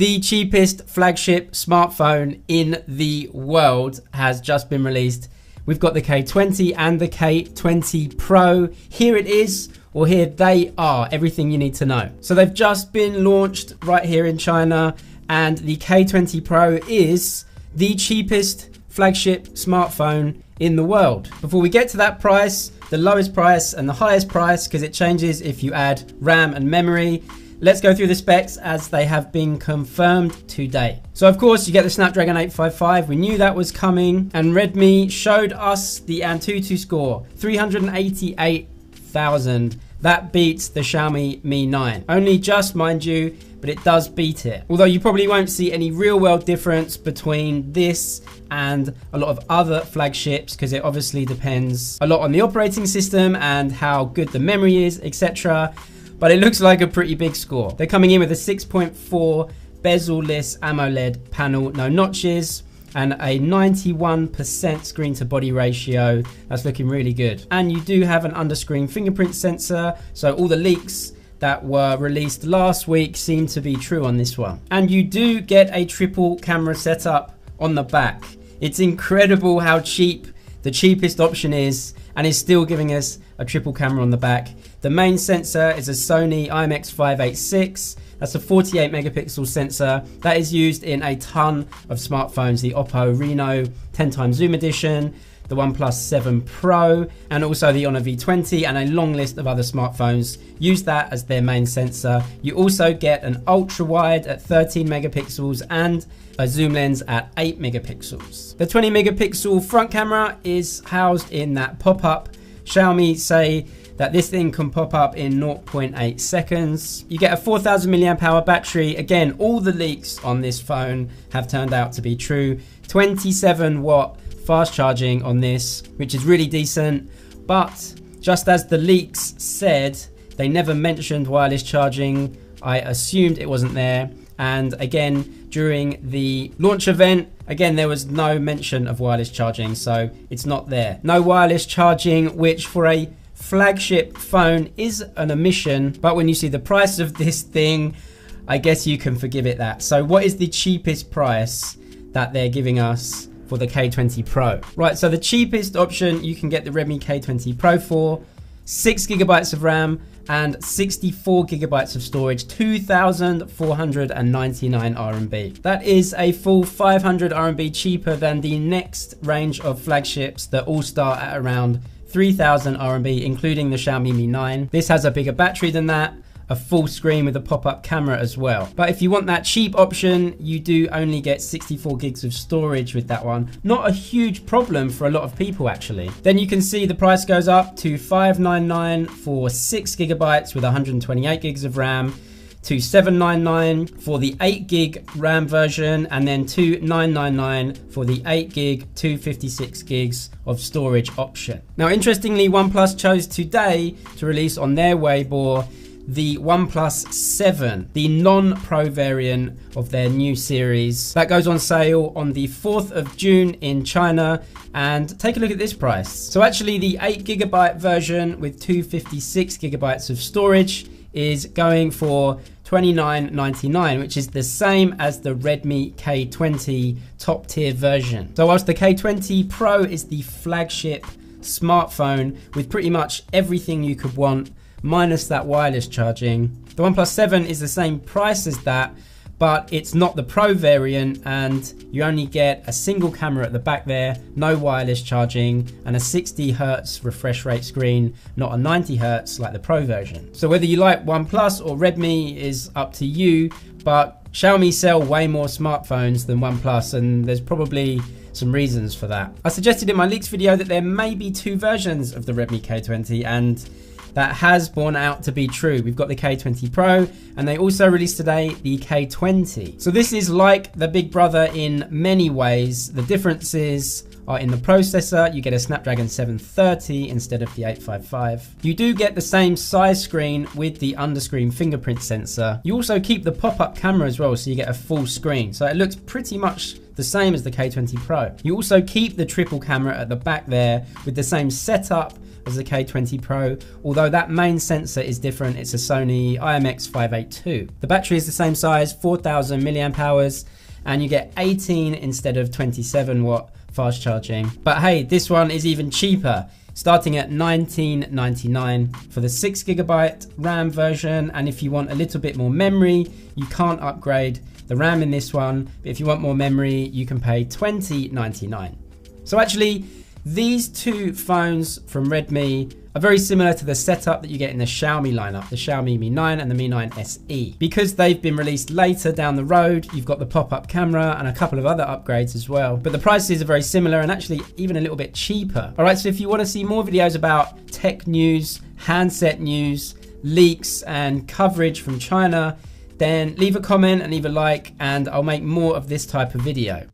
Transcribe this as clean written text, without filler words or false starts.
The cheapest flagship smartphone in the world has just been released. We've got the K20 and the K20 Pro. Here it is, or here they are, everything you need to know. So they've just been launched right here in China, and the K20 Pro is the cheapest flagship smartphone in the world. Before we get to that price, the lowest price and the highest price, because it changes if you add RAM and memory, let's go through the specs as they have been confirmed today. So of course you get the Snapdragon 855. We knew that was coming, and Redmi showed us the Antutu score, 388,000. That beats the Xiaomi Mi 9. Only just, mind you, but it does beat it. Although you probably won't see any real world difference between this and a lot of other flagships, because it obviously depends a lot on the operating system and how good the memory is, etc. But it looks like a pretty big score. They're coming in with a 6.4 bezel-less AMOLED panel, no notches, and a 91% screen to body ratio. That's looking really good. And you do have an under-screen fingerprint sensor, so all the leaks that were released last week seem to be true on this one. And you do get a triple camera setup on the back. It's incredible how cheap the cheapest option is, and is still giving us a triple camera on the back. The main sensor is a Sony IMX586. That's a 48 megapixel sensor that is used in a ton of smartphones. The Oppo Reno 10x zoom edition, the OnePlus 7 Pro, and also the Honor V20, and a long list of other smartphones use that as their main sensor. You also get an ultra wide at 13 megapixels and a zoom lens at 8 megapixels. The 20 megapixel front camera is housed in that pop-up. Xiaomi say that this thing can pop up in 0.8 seconds. You get a 4000 milliamp hour battery. Again, all the leaks on this phone have turned out to be true. 27 watt fast charging on this, which is really decent. But just as the leaks said, they never mentioned wireless charging. I assumed it wasn't there. And again, during the launch event, again, there was no mention of wireless charging, so it's not there. No wireless charging, which for a flagship phone is an omission, but when you see the price of this thing, I guess you can forgive it that. So what is the cheapest price that they're giving us for the K20 Pro? Right, so the cheapest option you can get the Redmi K20 Pro for, 6 gigabytes of RAM and 64 gigabytes of storage, 2,499 RMB. That is a full 500 RMB cheaper than the next range of flagships that all start at around 3,000 RMB, including the Xiaomi Mi 9. This has a bigger battery than that, a full screen with a pop-up camera as well. But if you want that cheap option, you do only get 64 gigs of storage with that one. Not a huge problem for a lot of people, actually. Then you can see the price goes up to 599 for 6 gigabytes with 128 gigs of RAM, to 799 for the 8 gig RAM version, and then to 999 for the 8 gig 256 gigs of storage option. Now, interestingly, OnePlus chose today to release on their Weibo the OnePlus 7, the non-Pro variant of their new series. That goes on sale on the 4th of June in China, and take a look at this price. So actually the 8 gigabyte version with 256 gigabytes of storage is going for $29.99, which is the same as the Redmi K20 top tier version. So whilst the K20 Pro is the flagship smartphone with pretty much everything you could want, minus that wireless charging, the OnePlus 7 is the same price as that, but it's not the Pro variant, and you only get a single camera at the back there, no wireless charging, and a 60 Hertz refresh rate screen, not a 90 Hertz like the Pro version. So whether you like OnePlus or Redmi is up to you, but Xiaomi sell way more smartphones than OnePlus, and there's probably some reasons for that. I suggested in my leaks video that there may be 2 versions of the Redmi K20, and that has borne out to be true. We've got the K20 Pro, and they also released today the K20. So this is like the big brother in many ways. The differences are in the processor. You get a Snapdragon 730 instead of the 855. You do get the same size screen with the under-screen fingerprint sensor. You also keep the pop-up camera as well, so you get a full screen. So it looks pretty much the same as the K20 Pro. You also keep the triple camera at the back there with the same setup as the K20 Pro, although that main sensor is different. It's a Sony IMX582. The battery is the same size, 4,000 milliamp hours, and you get 18 instead of 27 watt fast charging. But hey, this one is even cheaper, starting at $19.99 for the 6GB RAM version. And if you want a little bit more memory, you can't upgrade the RAM in this one, but if you want more memory, you can pay $20.99. So actually, these two phones from Redmi are very similar to the setup that you get in the Xiaomi lineup, the Xiaomi Mi 9 and the Mi 9 SE. Because they've been released later down the road, you've got the pop-up camera and a couple of other upgrades as well. But the prices are very similar and actually even a little bit cheaper. All right, so if you want to see more videos about tech news, handset news, leaks and coverage from China, then leave a comment and leave a like and I'll make more of this type of video.